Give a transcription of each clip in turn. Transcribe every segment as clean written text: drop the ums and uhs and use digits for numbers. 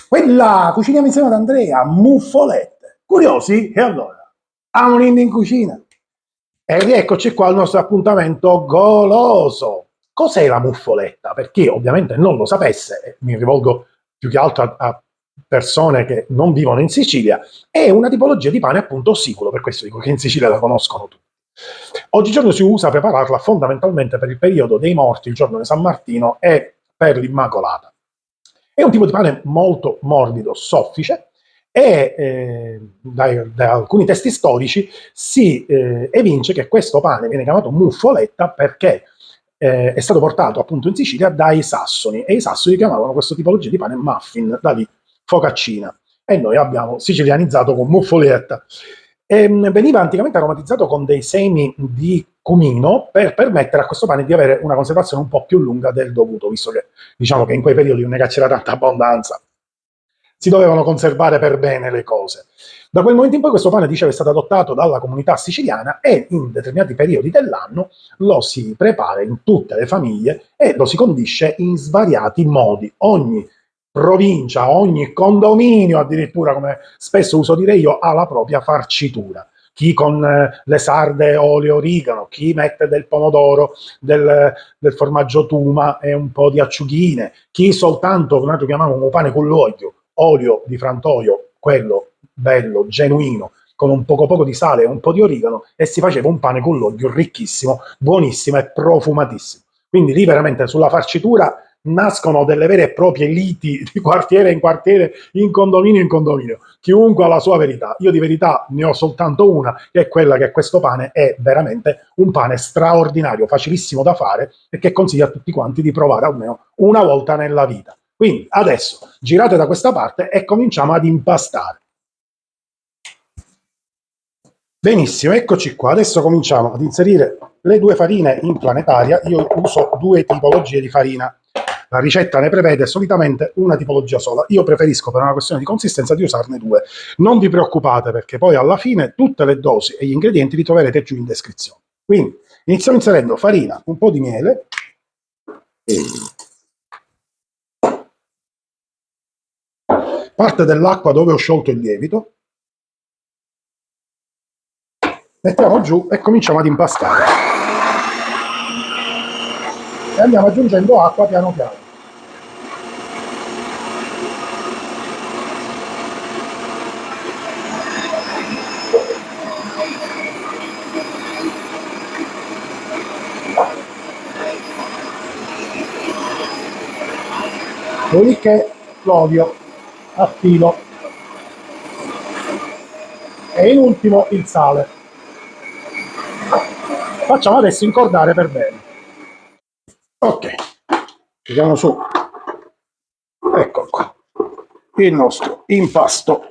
Quella cuciniamo insieme ad Andrea, muffolette. Curiosi? E allora, a un in cucina. E rieccoci qua al nostro appuntamento goloso. Cos'è la muffoletta? Per chi ovviamente non lo sapesse, e mi rivolgo più che altro a persone che non vivono in Sicilia, è una tipologia di pane appunto siculo, per questo dico che in Sicilia la conoscono tutti. Oggigiorno si usa prepararla fondamentalmente per il periodo dei morti, il giorno di San Martino e per l'Immacolata. È un tipo di pane molto morbido, soffice, e da alcuni testi storici si evince che questo pane viene chiamato muffoletta perché è stato portato appunto in Sicilia dai sassoni, e i sassoni chiamavano questo tipologia di pane muffin, da lì focaccina, e noi abbiamo sicilianizzato con muffoletta. Veniva anticamente aromatizzato con dei semi di cumino per permettere a questo pane di avere una conservazione un po' più lunga del dovuto, visto che diciamo che in quei periodi non è che c'era tanta abbondanza, si dovevano conservare per bene le cose. Da quel momento in poi questo pane, dicevo, è stato adottato dalla comunità siciliana e in determinati periodi dell'anno lo si prepara in tutte le famiglie e lo si condisce in svariati modi. Ogni provincia, ogni condominio addirittura, come spesso uso dire io, ha la propria farcitura. Chi con le sarde olio origano, chi mette del pomodoro, del formaggio tuma e un po' di acciughine, chi soltanto, noi lo chiamiamo pane con l'olio, olio di frantoio, quello bello, genuino, con un poco di sale e un po' di origano, e si faceva un pane con l'olio ricchissimo, buonissimo e profumatissimo. Quindi lì veramente sulla farcitura nascono delle vere e proprie liti di quartiere in quartiere, in condominio in condominio. Chiunque ha la sua verità. Io di verità ne ho soltanto una, che è quella che questo pane è veramente un pane straordinario, facilissimo da fare e che consiglio a tutti quanti di provare almeno una volta nella vita. Quindi adesso girate da questa parte e cominciamo ad impastare. Benissimo, eccoci qua. Adesso cominciamo ad inserire le due farine in planetaria. Io uso due tipologie di farina. La ricetta ne prevede solitamente una tipologia sola. Io preferisco, per una questione di consistenza, di usarne due. Non vi preoccupate, perché poi alla fine tutte le dosi e gli ingredienti li troverete giù in descrizione. Quindi iniziamo inserendo farina, un po' di miele, parte dell'acqua dove ho sciolto il lievito, mettiamo giù e cominciamo ad impastare. E andiamo aggiungendo acqua piano piano. Dopodiché l'olio a filo e in ultimo il sale. Facciamo adesso incordare per bene. Ok, tiriamo su, ecco qua, il nostro impasto.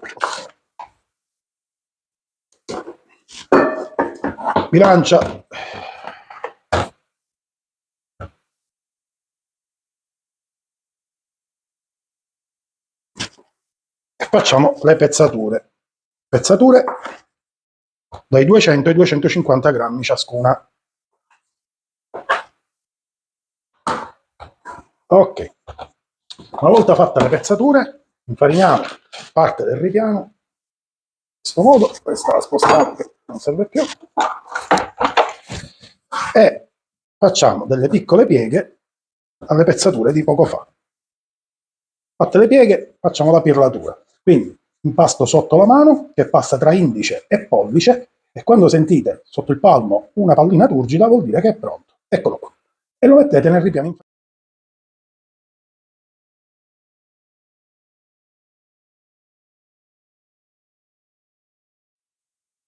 Bilancia. E facciamo le pezzature. Pezzature dai 200 ai 250 grammi ciascuna. Ok, una volta fatte le pezzature, infariniamo parte del ripiano, in questo modo, questa la spostiamo che non serve più, e facciamo delle piccole pieghe alle pezzature di poco fa. Fatte le pieghe, facciamo la pirlatura. Quindi impasto sotto la mano che passa tra indice e pollice, e quando sentite sotto il palmo una pallina turgida vuol dire che è pronto. Eccolo qua. E lo mettete nel ripiano inferiore.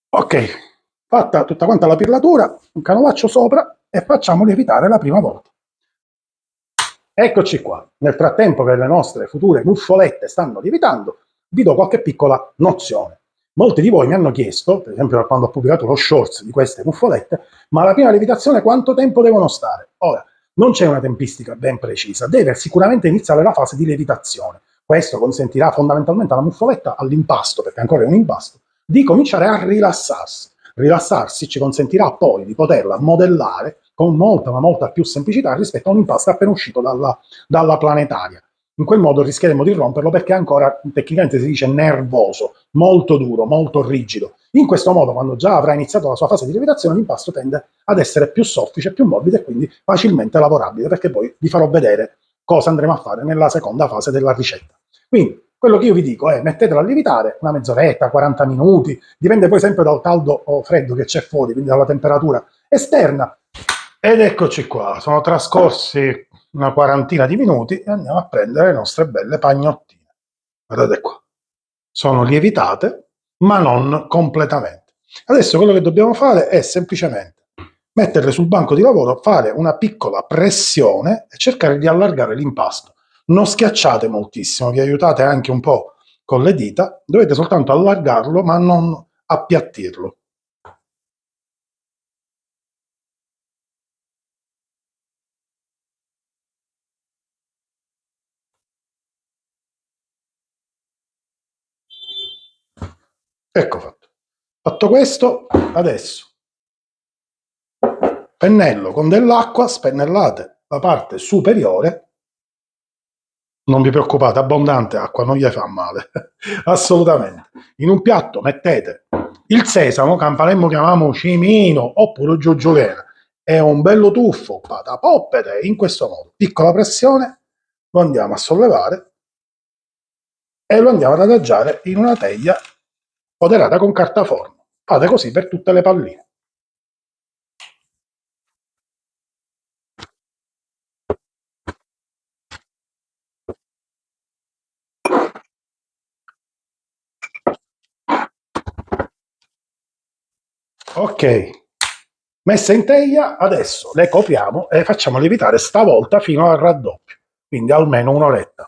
Ok, fatta tutta quanta la pirlatura, un canovaccio sopra e facciamo lievitare la prima volta. Eccoci qua. Nel frattempo che le nostre future muffolette stanno lievitando, vi do qualche piccola nozione. Molti di voi mi hanno chiesto, per esempio quando ho pubblicato lo shorts di queste muffolette, ma alla prima lievitazione quanto tempo devono stare? Ora, non c'è una tempistica ben precisa, deve sicuramente iniziare la fase di lievitazione. Questo consentirà fondamentalmente alla muffoletta, all'impasto, perché ancora è un impasto, di cominciare a rilassarsi. Rilassarsi ci consentirà poi di poterla modellare con molta, ma molta più semplicità rispetto a un impasto appena uscito dalla planetaria. In quel modo rischieremo di romperlo perché è ancora, tecnicamente si dice, nervoso, molto duro, molto rigido. In questo modo, quando già avrà iniziato la sua fase di lievitazione, l'impasto tende ad essere più soffice, più morbido e quindi facilmente lavorabile, perché poi vi farò vedere cosa andremo a fare nella seconda fase della ricetta. Quindi, quello che io vi dico è mettetelo a lievitare una mezz'oretta, 40 minuti, dipende poi sempre dal caldo o freddo che c'è fuori, quindi dalla temperatura esterna. Ed eccoci qua, sono trascorsi una quarantina di minuti e andiamo a prendere le nostre belle pagnottine. Guardate qua, sono lievitate, ma non completamente. Adesso quello che dobbiamo fare è semplicemente metterle sul banco di lavoro, fare una piccola pressione e cercare di allargare l'impasto. Non schiacciate moltissimo, vi aiutate anche un po' con le dita, dovete soltanto allargarlo ma non appiattirlo. Ecco fatto. Fatto questo, adesso pennello con dell'acqua, spennellate la parte superiore. Non vi preoccupate, abbondante acqua, non gli fa male, assolutamente. In un piatto mettete il sesamo, che a Palermo chiamiamo cimino, oppure giuggiolena, e un bello tuffo, patapoppete, in questo modo. Piccola pressione, lo andiamo a sollevare e lo andiamo ad adagiare in una teglia foderata con carta forno. Fate così per tutte le palline. Ok, messe in teglia, adesso le copriamo e facciamo lievitare stavolta fino al raddoppio, quindi almeno un'oretta.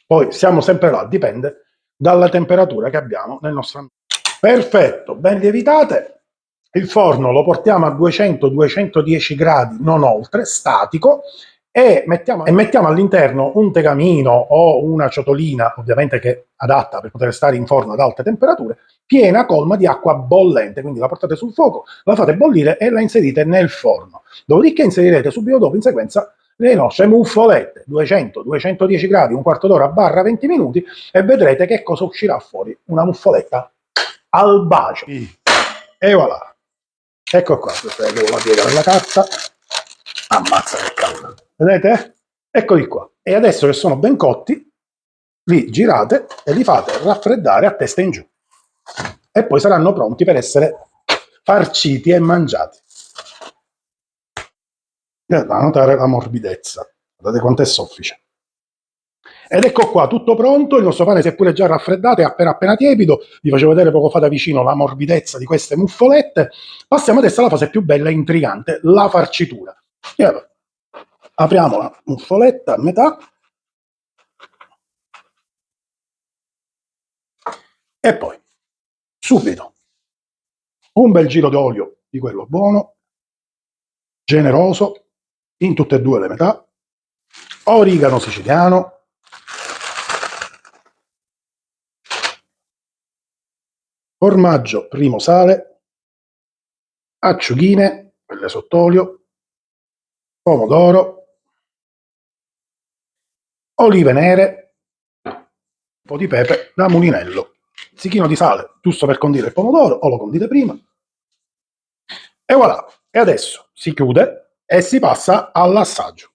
Poi siamo sempre là, dipende dalla temperatura che abbiamo nel nostro ambiente. Perfetto, ben lievitate. Il forno lo portiamo a 200-210 gradi, non oltre, statico, e mettiamo all'interno un tegamino o una ciotolina, ovviamente che adatta per poter stare in forno ad alte temperature, piena colma di acqua bollente, quindi la portate sul fuoco, la fate bollire e la inserite nel forno. Dopodiché inserirete subito dopo in sequenza le nostre muffolette, 200-210 gradi, un quarto d'ora barra 20 minuti, e vedrete che cosa uscirà fuori, una muffoletta al bacio. E voilà. Ecco qua, devo la piega della carta. Ammazza che caldo. Vedete? Eccoli qua. E adesso che sono ben cotti, li girate e li fate raffreddare a testa in giù. E poi saranno pronti per essere farciti e mangiati. Da notare la morbidezza. Guardate quanto è soffice. Ed ecco qua, tutto pronto, il nostro pane si è pure già raffreddato, è appena tiepido, vi facevo vedere poco fa da vicino la morbidezza di queste muffolette. Passiamo adesso alla fase più bella e intrigante, la farcitura. E allora, apriamo la muffoletta a metà, e poi, subito, un bel giro d'olio di quello buono, generoso, in tutte e due le metà, origano siciliano, formaggio primo sale, acciughine, quelle sott'olio, pomodoro, olive nere, un po' di pepe da mulinello, zicchino di sale, giusto per condire il pomodoro, o lo condite prima. E voilà, e adesso si chiude e si passa all'assaggio.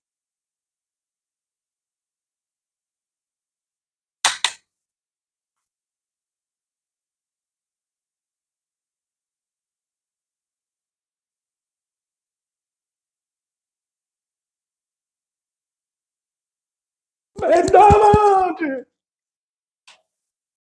E davanti!